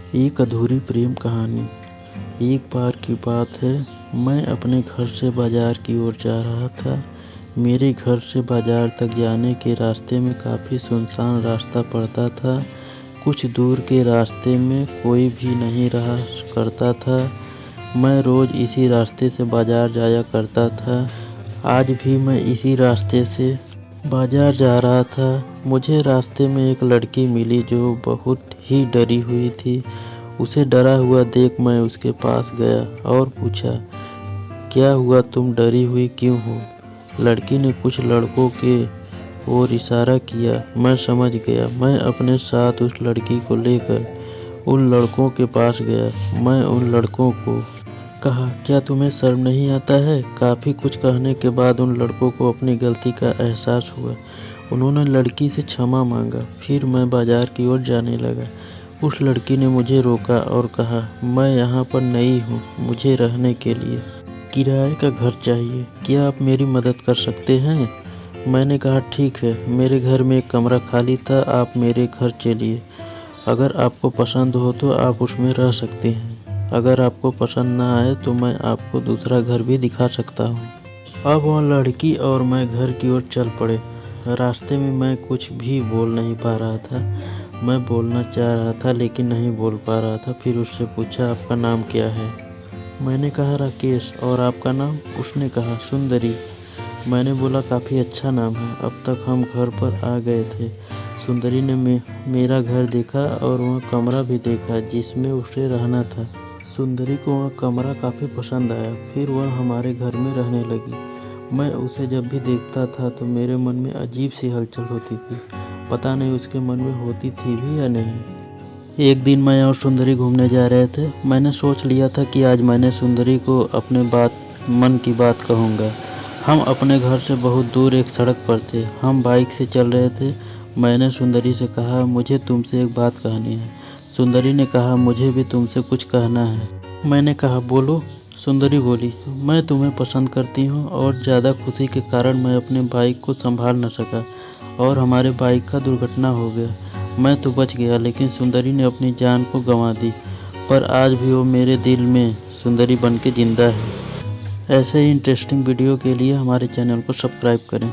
एक अधूरी प्रेम कहानी। एक बार की बात है, मैं अपने घर से बाज़ार की ओर जा रहा था। मेरे घर से बाज़ार तक जाने के रास्ते में काफ़ी सुनसान रास्ता पड़ता था। कुछ दूर के रास्ते में कोई भी नहीं रहा करता था। मैं रोज़ इसी रास्ते से बाज़ार जाया करता था। आज भी मैं इसी रास्ते से बाज़ार जा रहा था। मुझे रास्ते में एक लड़की मिली जो बहुत ही डरी हुई थी। उसे डरा हुआ देख मैं उसके पास गया और पूछा, क्या हुआ, तुम डरी हुई क्यों हो? लड़की ने कुछ लड़कों के ओर इशारा किया। मैं समझ गया। मैं अपने साथ उस लड़की को लेकर उन लड़कों के पास गया। मैं उन लड़कों को कहा, क्या तुम्हें शर्म नहीं आता है? काफ़ी कुछ कहने के बाद उन लड़कों को अपनी गलती का एहसास हुआ। उन्होंने लड़की से क्षमा मांगा। फिर मैं बाज़ार की ओर जाने लगा। उस लड़की ने मुझे रोका और कहा, मैं यहाँ पर नई हूँ, मुझे रहने के लिए किराए का घर चाहिए। क्या आप मेरी मदद कर सकते हैं? मैंने कहा, ठीक है, मेरे घर में एक कमरा खाली था, आप मेरे घर चलिए। अगर आपको पसंद हो तो आप उसमें रह सकते हैं। अगर आपको पसंद ना आए तो मैं आपको दूसरा घर भी दिखा सकता हूँ। अब वह लड़की और मैं घर की ओर चल पड़े। रास्ते में मैं कुछ भी बोल नहीं पा रहा था। मैं बोलना चाह रहा था लेकिन नहीं बोल पा रहा था। फिर उससे पूछा, आपका नाम क्या है? मैंने कहा, राकेश। और आपका नाम? उसने कहा, सुंदरी। मैंने बोला, काफ़ी अच्छा नाम है। अब तक हम घर पर आ गए थे। सुंदरी ने मेरा घर देखा और वह कमरा भी देखा जिसमें उसे रहना था। सुंदरी को वह कमरा काफ़ी पसंद आया। फिर वह हमारे घर में रहने लगी। मैं उसे जब भी देखता था तो मेरे मन में अजीब सी हलचल होती थी। पता नहीं उसके मन में होती थी भी या नहीं। एक दिन मैं और सुंदरी घूमने जा रहे थे। मैंने सोच लिया था कि आज मैंने सुंदरी को अपने मन की बात कहूँगा। हम अपने घर से बहुत दूर एक सड़क पर थे। हम बाइक से चल रहे थे। मैंने सुंदरी से कहा, मुझे तुमसे एक बात कहनी है। सुंदरी ने कहा, मुझे भी तुमसे कुछ कहना है। मैंने कहा, बोलो। सुंदरी बोली, मैं तुम्हें पसंद करती हूँ और ज़्यादा खुशी के कारण मैं अपने बाइक को संभाल न सका और हमारे बाइक का दुर्घटना हो गया। मैं तो बच गया लेकिन सुंदरी ने अपनी जान को गंवा दी। पर आज भी वो मेरे दिल में सुंदरी बन के जिंदा है। ऐसे ही इंटरेस्टिंग वीडियो के लिए हमारे चैनल को सब्सक्राइब करें।